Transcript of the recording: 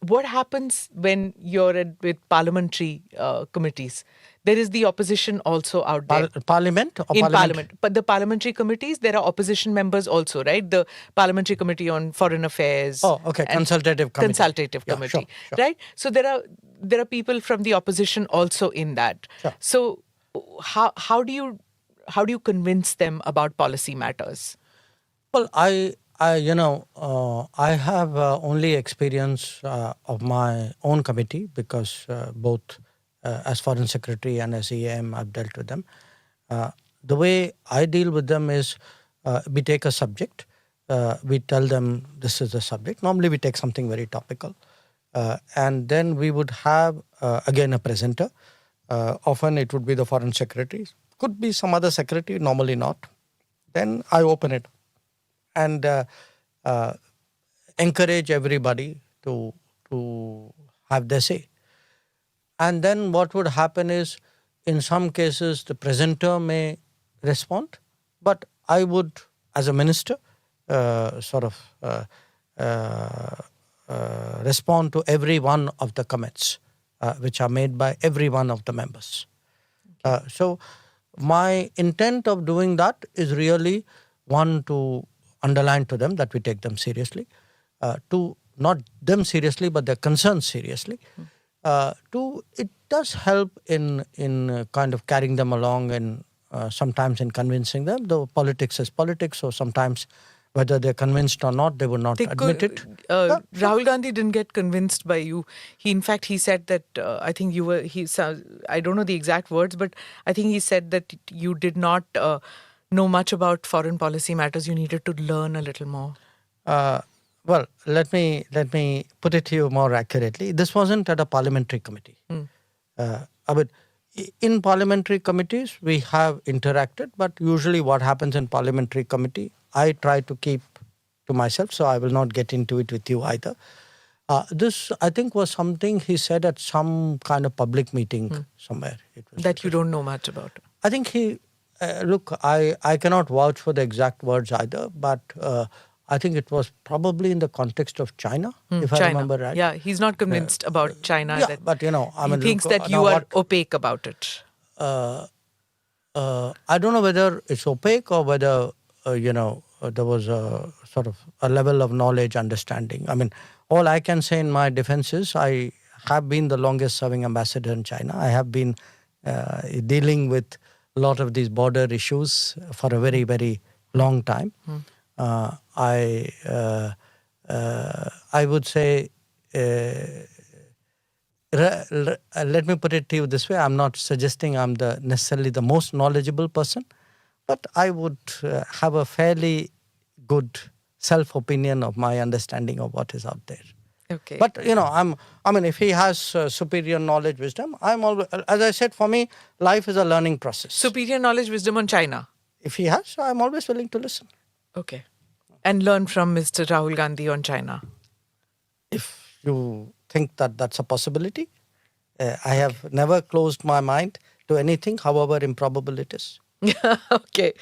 what happens when you're with parliamentary committees? There is the opposition also out there. Parliament or in Parliament. But the parliamentary committees, there are opposition members also, right? The Parliamentary Committee on Foreign Affairs. Oh, okay. Consultative committee. Consultative committee, sure. right? So there are people from the opposition also in that. Sure. So how do you convince them about policy matters? Well, I have only experience of my own committee because both as Foreign Secretary and as EAM, I've dealt with them. The way I deal with them is we take a subject, we tell them this is the subject. Normally we take something very topical. And then we would have, again, a presenter. Often it would be the Foreign Secretary. Could be some other secretary, normally not. Then I open it and encourage everybody to have their say. And then what would happen is, in some cases, the presenter may respond, but I would, as a minister, respond to every one of the comments which are made by every one of the members. So my intent of doing that is really, one, to underline to them that we take them seriously, two, not them seriously, but their concerns seriously. Two, it does help in kind of carrying them along and sometimes in convincing them, though politics is politics, so sometimes whether they're convinced or not, they would not admit it. Rahul Gandhi didn't get convinced by you. In fact, he said that, I think you were, I don't know the exact words, but I think he said that you did not know much about foreign policy matters. You needed to learn a little more. Well, let me put it to you more accurately. This wasn't at a parliamentary committee. In parliamentary committees, we have interacted, but usually what happens in parliamentary committee, I try to keep to myself, so I will not get into it with you either. This, I think, was something he said at some kind of public meeting somewhere. That you don't know much about. I think he, look, I cannot vouch for the exact words either, but I think it was probably in the context of China, if I remember right. Yeah, he's not convinced about China. Yeah, but he thinks that you are opaque about it. I don't know whether it's opaque or whether, there was a sort of a level of knowledge, understanding. I mean, all I can say in my defense is I have been the longest serving ambassador in China. I have been dealing with a lot of these border issues for a very, very long time. I would say, let me put it to you this way. I'm not suggesting I'm necessarily the most knowledgeable person, but I would have a fairly good self-opinion of my understanding of what is out there. Okay. But, if he has superior knowledge, wisdom, I'm always, as I said, for me, life is a learning process. Superior knowledge, wisdom on China? If he has, I'm always willing to listen. Okay. And learn from Mr. Rahul Gandhi on China? If you think that that's a possibility, I have never closed my mind to anything, however improbable it is. Okay.